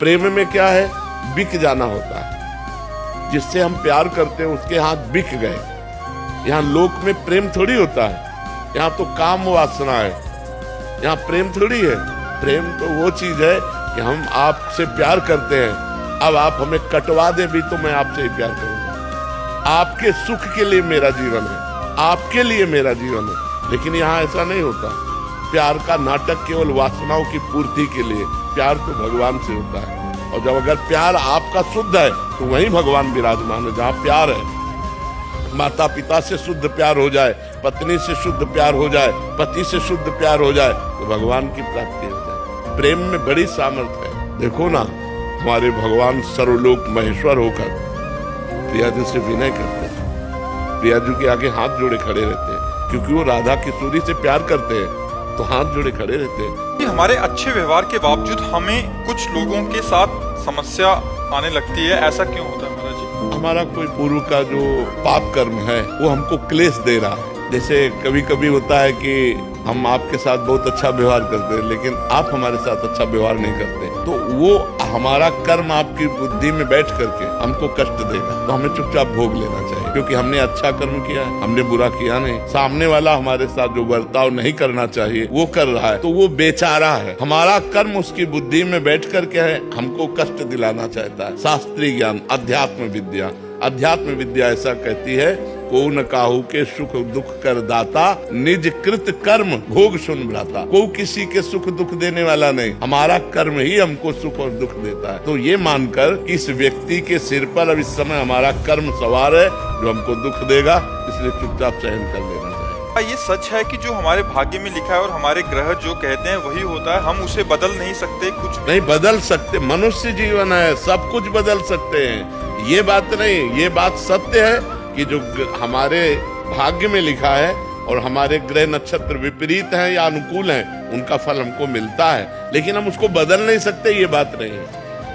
प्रेम में क्या है, बिक जाना होता है। जिससे हम प्यार करते हैं उसके हाथ बिक गए। यहाँ लोक में प्रेम थोड़ी होता है, यहाँ तो काम वासना है, यहाँ प्रेम थोड़ी है। प्रेम तो वो चीज है कि हम आपसे प्यार करते हैं, अब आप हमें कटवा दे भी तो मैं आपसे ही प्यार करूंगा। आपके सुख के लिए मेरा जीवन है, आपके लिए मेरा जीवन है। लेकिन यहाँ ऐसा नहीं होता। प्यार का नाटक केवल वासनाओं की पूर्ति के लिए। प्यार तो भगवान से होता है, और जब अगर प्यार आपका शुद्ध है तो वहीं भगवान विराजमान है। जहाँ प्यार है, माता पिता से शुद्ध प्यार हो जाए, पत्नी से शुद्ध प्यार हो जाए, पति से शुद्ध प्यार हो जाए, तो भगवान की प्राप्ति हो जाए। प्रेम में बड़ी सामर्थ्य है। देखो ना, हमारे भगवान सर्वलोक महेश्वर होकर प्रिया जी से विनय करते हैं, प्रिया जी के आगे हाथ जोड़े खड़े रहते हैं, क्योंकि वो राधा किशोरी से प्यार करते हैं, तो हाथ जोड़े खड़े रहते हैं। हमारे अच्छे व्यवहार के बावजूद हमें कुछ लोगों के साथ समस्या आने लगती है, ऐसा क्यों होता है महाराज जी? हमारा कोई पूर्व का जो पाप कर्म है वो हमको क्लेश दे रहा है। जैसे कभी कभी होता है कि हम आपके साथ बहुत अच्छा व्यवहार करते हैं, लेकिन आप हमारे साथ अच्छा व्यवहार नहीं करते, तो वो हमारा कर्म आपकी बुद्धि में बैठ करके हमको कष्ट देगा। तो हमें चुपचाप भोग लेना चाहिए, क्योंकि हमने अच्छा कर्म किया है, हमने बुरा किया नहीं। सामने वाला हमारे साथ जो बर्ताव नहीं करना चाहिए वो कर रहा है, तो वो बेचारा है। हमारा कर्म उसकी बुद्धि में बैठ करके है, हमको कष्ट दिलाना चाहता है। शास्त्रीय ज्ञान, अध्यात्म विद्या, अध्यात्म विद्या ऐसा कहती है, को न काहू के सुख दुख कर दाता, निज कृत कर्म भोग सुन भ्राता। को किसी के सुख दुख देने वाला नहीं, हमारा कर्म ही हमको सुख और दुख देता है। तो ये मानकर इस व्यक्ति के सिर पर अब इस समय हमारा कर्म सवार है जो हमको दुख देगा, इसलिए चुपचाप सहन कर लेना चाहिए। ये सच है कि जो हमारे भाग्य में लिखा है और हमारे ग्रह जो कहते हैं वही होता है, हम उसे बदल नहीं सकते? कुछ नहीं बदल सकते, मनुष्य जीवन है, सब कुछ बदल सकते हैं। ये बात नहीं, ये बात सत्य है कि जो हमारे भाग्य में लिखा है और हमारे ग्रह नक्षत्र विपरीत हैं या अनुकूल हैं, उनका फल हमको मिलता है, लेकिन हम उसको बदल नहीं सकते। ये बात नहीं है,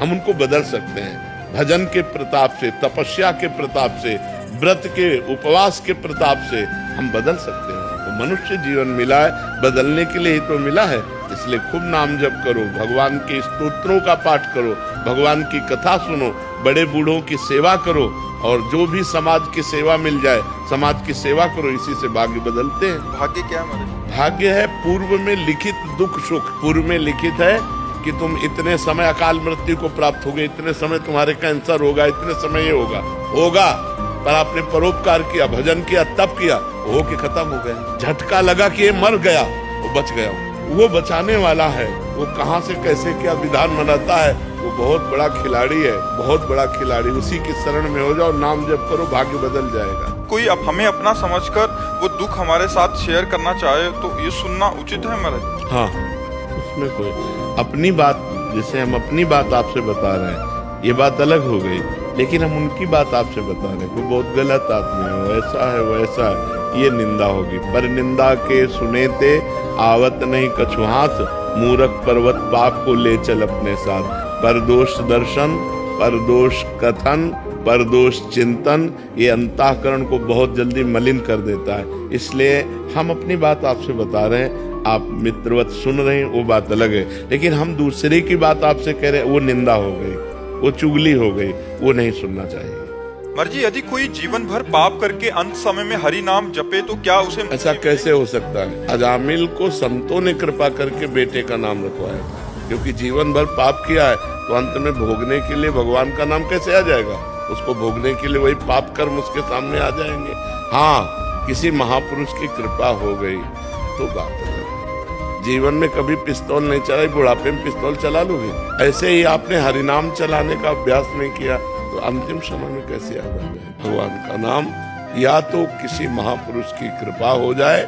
हम उनको बदल सकते हैं भजन के प्रताप से, तपस्या के प्रताप से, व्रत के उपवास के प्रताप से हम बदल सकते हैं। तो मनुष्य जीवन मिला है, बदलने के लिए ही तो मिला है। इसलिए खूब नाम जप करो, भगवान के स्तोत्रों का पाठ करो, भगवान की कथा सुनो, बड़े बूढ़ों की सेवा करो, और जो भी समाज की सेवा मिल जाए समाज की सेवा करो। इसी से भाग्य बदलते हैं। भाग्य क्या है? भाग्य है पूर्व में लिखित दुख सुख। पूर्व में लिखित है कि तुम इतने समय अकाल मृत्यु को प्राप्त होगे, इतने समय तुम्हारे कैंसर होगा, इतने समय ये होगा, पर आपने परोपकार किया, भजन किया, तप किया, हो के खत्म हो गया। झटका लगा कि ये मर गया, वो बच गया। वो बचाने वाला है, वो कहाँ से कैसे क्या विधान बनाता है, वो बहुत बड़ा खिलाड़ी है, बहुत बड़ा खिलाड़ी। उसी की शरण में हो जाओ, नाम जप करो, भाग्य बदल जाएगा। कोई अब हमें अपना समझकर वो दुख हमारे साथ शेयर करना चाहे तो ये सुनना उचित है महाराज? हाँ, उसमें कोई अपनी बात, जैसे हम अपनी बात आपसे बता रहे हैं, ये बात अलग हो गई, लेकिन हम उनकी बात आपसे बता रहे हैं। कोई बहुत गलत आदमी है, वैसा है वैसा है, ये निंदा होगी। पर निंदा के सुनेते आवत नहीं कछु हाथ, मूरख पर्वत पाप को ले चल अपने साथ। परदोष दर्शन, परदोष कथन, परदोष चिंतन, ये अंतःकरण को बहुत जल्दी मलिन कर देता है। इसलिए हम अपनी बात आपसे बता रहे हैं, आप मित्रवत सुन रहे हैं, वो बात अलग है। लेकिन हम दूसरे की बात आपसे कह रहे हैं, वो निंदा हो गई, वो चुगली हो गई, वो नहीं सुनना चाहिए। मर्जी, यदि कोई जीवन भर पाप करके अंत समय में हरि नाम जपे तो क्या उसे ऐसा कैसे हो सकता है? अजामिल को संतों ने कृपा करके बेटे का नाम रखवाया, क्योंकि जीवन भर पाप किया है, तो अंत में भोगने के लिए भगवान का नाम कैसे आ जाएगा? उसको भोगने के लिए वही पाप कर्म उसके सामने आ जाएंगे। हाँ, किसी महापुरुष की कृपा हो गई तो बात है। जीवन में कभी पिस्तौल नहीं चलाई, बुढ़ापे में पिस्तौल चला लोगे? ऐसे ही आपने हरिनाम चलाने का अभ्यास नहीं किया तो अंतिम समय में कैसे याद आ जाए भगवान का नाम? या तो किसी महापुरुष की कृपा हो जाए,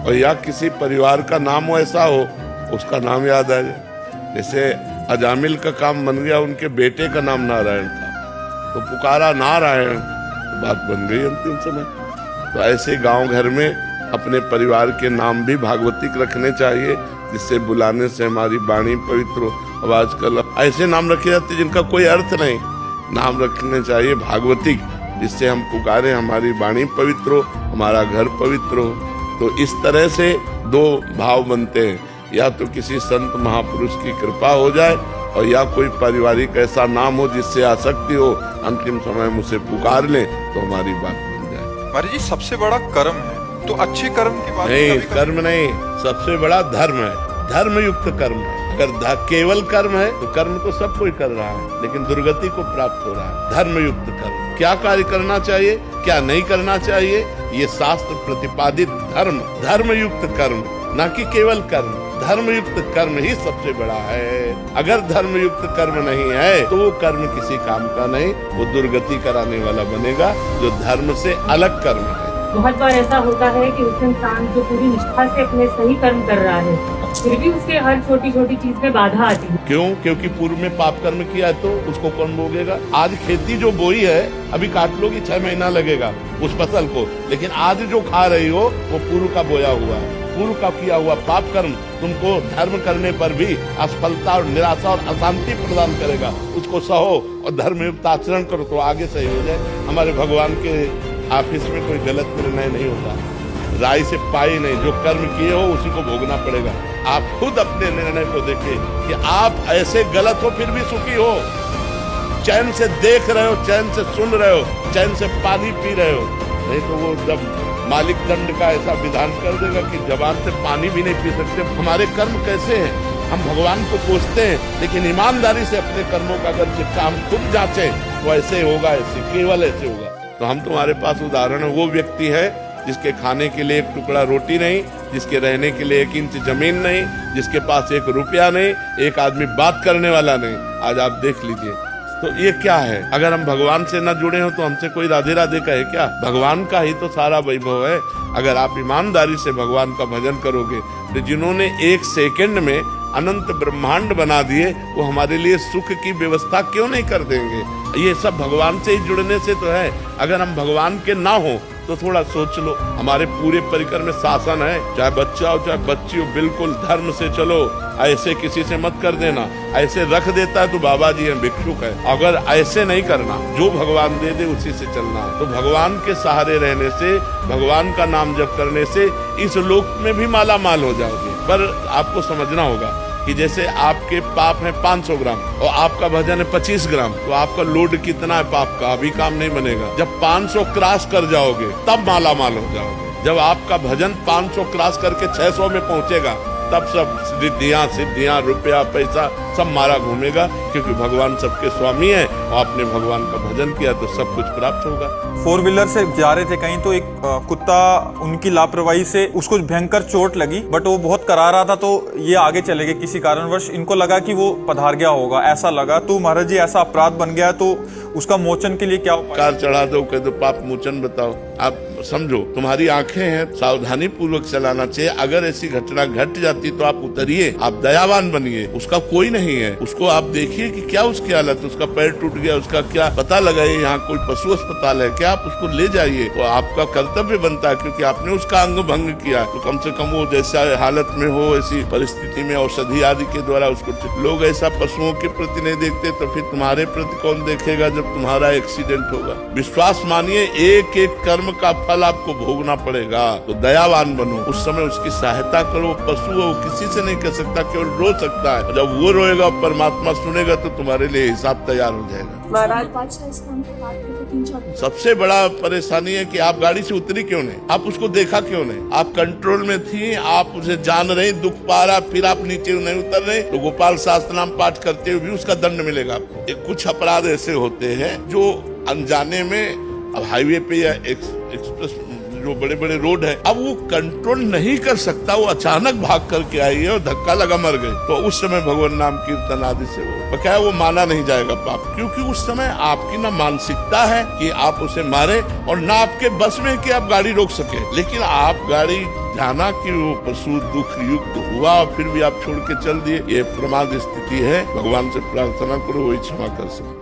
और या किसी परिवार का नाम ऐसा हो उसका नाम याद आ जाए। जैसे अजामिल का काम बन गया, उनके बेटे का नाम नारायण था, तो पुकारा नारायण, तो बात बन गई अंतिम समय। तो ऐसे गांव घर में अपने परिवार के नाम भी भागवतिक रखने चाहिए, जिससे बुलाने से हमारी वाणी पवित्र हो। अब आजकल ऐसे नाम रखे जाते जिनका कोई अर्थ नहीं। नाम रखने चाहिए भागवतिक, जिससे हम पुकारे, हमारी वाणी पवित्र हो, हमारा घर पवित्र हो। तो इस तरह से दो भाव बनते हैं, या तो किसी संत महापुरुष की कृपा हो जाए, और या कोई पारिवारिक ऐसा नाम हो जिससे आसक्ति हो, अंतिम समय में उसे पुकार लें तो हमारी बात बन जाए। महाराज जी सबसे बड़ा कर्म है, तो अच्छे कर्म की बात नहीं, कभी कर्म नहीं, सबसे बड़ा धर्म है, धर्म युक्त कर्म है। अगर केवल कर्म है तो कर्म तो सब कोई कर रहा है, लेकिन दुर्गति को प्राप्त हो रहा है। धर्म युक्त कर्म, क्या कार्य करना चाहिए, क्या नहीं करना चाहिए, ये शास्त्र प्रतिपादित धर्म, धर्म युक्त कर्म, न कि केवल कर्म। धर्म युक्त कर्म ही सबसे बड़ा है। अगर धर्म युक्त कर्म नहीं है तो वो कर्म किसी काम का नहीं, वो दुर्गति कराने वाला बनेगा, जो धर्म से अलग कर्म है। बहुत बार ऐसा होता है कि उस इंसान जो पूरी निष्ठा से अपने सही कर्म कर रहा है, फिर भी उसके हर छोटी छोटी चीज में बाधा आती है। क्यों? क्योंकि पूर्व में पाप कर्म किया है तो उसको कौन भोगेगा? आज खेती जो बोई है, अभी काट लोगी 6 महीना लगेगा उस फसल को, लेकिन आज जो खा रही हो वो पूर्व का बोया हुआ है, पूर्व का किया हुआ पाप कर्म तुमको धर्म करने पर भी असफलता और निराशा और अशांति प्रदान करेगा। उसको सहो और धर्म युक्त आचरण करो तो आगे सही हो जाए। हमारे भगवान के ऑफिस में कोई गलत निर्णय नहीं होता, राय से पाई नहीं, जो कर्म किए हो उसी को भोगना पड़ेगा। आप खुद अपने निर्णय को देखें कि आप ऐसे गलत हो फिर भी सुखी हो, चैन से देख रहे हो, चैन से सुन रहे हो, चैन से पानी पी रहे हो। नहीं तो वो जब मालिक दंड का ऐसा विधान कर देगा कि जबान से पानी भी नहीं पी सकते। हमारे कर्म कैसे हैं? हम भगवान को कोसते हैं, लेकिन ईमानदारी से अपने कर्मों का अगर काम खुद जांचें तो ऐसे होगा, ऐसे केवल ऐसे होगा। तो हम तुम्हारे पास उदाहरण है, वो व्यक्ति है जिसके खाने के लिए एक टुकड़ा रोटी नहीं, जिसके रहने के लिए 1 इंच जमीन नहीं, जिसके पास 1 रुपया नहीं, एक आदमी बात करने वाला नहीं। आज आप देख लीजिए, तो ये क्या है? अगर हम भगवान से न जुड़े हो तो हमसे कोई राधे राधे कहे क्या? भगवान का ही तो सारा वैभव है। अगर आप ईमानदारी से भगवान का भजन करोगे तो जिन्होंने 1 सेकंड में अनंत ब्रह्मांड बना दिए, वो हमारे लिए सुख की व्यवस्था क्यों नहीं कर देंगे? ये सब भगवान से ही जुड़ने से तो है। अगर हम भगवान के ना हो तो थोड़ा सोच लो, हमारे पूरे परिकर में शासन है, चाहे बच्चा हो चाहे बच्ची हो, बिल्कुल धर्म से चलो, ऐसे किसी से मत कर देना। ऐसे रख देता है तो बाबा जी हैं, भिक्षुक है। अगर ऐसे नहीं करना, जो भगवान दे दे उसी से चलना है। तो भगवान के सहारे रहने से, भगवान का नाम जप करने से इस लोक में भी माला माल हो जाओगे। पर आपको समझना होगा कि जैसे आपके पाप है 500 ग्राम और आपका भजन है 25 ग्राम, तो आपका लोड कितना है पाप का? अभी काम नहीं बनेगा। जब 500 क्रॉस कर जाओगे तब माला माल हो जाओगे। जब आपका भजन 500 क्रॉस करके 600 में पहुंचेगा तब सब सिद्धियां, रुपया, पैसा सब मारा घूमेगा, क्योंकि भगवान सबके स्वामी है और आपने भगवान का भजन किया तो सब कुछ प्राप्त होगा। 4 व्हीलर से जा रहे थे कहीं, तो एक कुत्ता उनकी लापरवाही से उसको भयंकर चोट लगी, बट वो बहुत करा रहा था, तो ये आगे चले गए किसी कारणवश। इनको लगा कि वो पधार गया होगा, ऐसा लगा। तो महाराज जी ऐसा अपराध बन गया तो उसका मोचन के लिए क्या उपाय? कार चढ़ा दो, कह दो पाप मोचन बताओ। आप समझो, तुम्हारी आंखें हैं, सावधानी पूर्वक चलाना चाहिए। अगर ऐसी घटना घट जाती तो आप उतरिए, आप दयावान बनिए। उसका कोई नहीं है, उसको आप देखिए कि क्या उसकी हालत, उसका पैर टूट गया, उसका क्या पता लगाइए, यहाँ कोई पशु अस्पताल है क्या, आप उसको ले जाइए। तो आपका कर्तव्य बनता है, क्योंकि आपने उसका अंग भंग किया, तो कम से कम वो जैसा हालत में हो, ऐसी परिस्थिति में औषधि आदि के द्वारा उसको। लोग ऐसा पशुओं के प्रति नहीं देखते, तो फिर तुम्हारे प्रति कौन देखेगा जब तुम्हारा एक्सीडेंट होगा? विश्वास मानिए, एक एक कर्म का फल आपको भोगना पड़ेगा। तो दयावान बनो, उस समय उसकी सहायता करो। पशु है, वो किसी से नहीं कर सकता, केवल रो सकता है। जब वो रोएगा, परमात्मा सुनेगा, तो तुम्हारे लिए हिसाब तैयार हो जाएगा। सबसे बड़ा परेशानी है कि आप गाड़ी से उतरी क्यों नहीं, आप उसको देखा क्यों नहीं? आप कंट्रोल में थी, आप उसे जान रहे, दुख पा रहा, फिर आप नीचे नहीं उतर रहे, तो गोपाल शास्त्र नाम पाठ करते हुए भी उसका दंड मिलेगा आपको। कुछ अपराध ऐसे होते हैं जो अनजाने में, अब हाईवे पे या एक्सप्रेस जो बड़े बड़े रोड है, अब वो कंट्रोल नहीं कर सकता, वो अचानक भाग करके आई है और धक्का लगा मर गई, तो उस समय भगवान नाम कीर्तन आदि से वो क्या है, वो माना नहीं जाएगा पाप। क्योंकि उस समय आपकी ना मानसिकता है कि आप उसे मारे, और ना आपके बस में कि आप गाड़ी रोक सके। लेकिन आप गाड़ी जाना कि वो पशु दुख युक्त हुआ, फिर भी आप छोड़ के चल दिए, ये प्रमाद स्थिति है। भगवान से प्रार्थना करो, वही क्षमा कर सकते।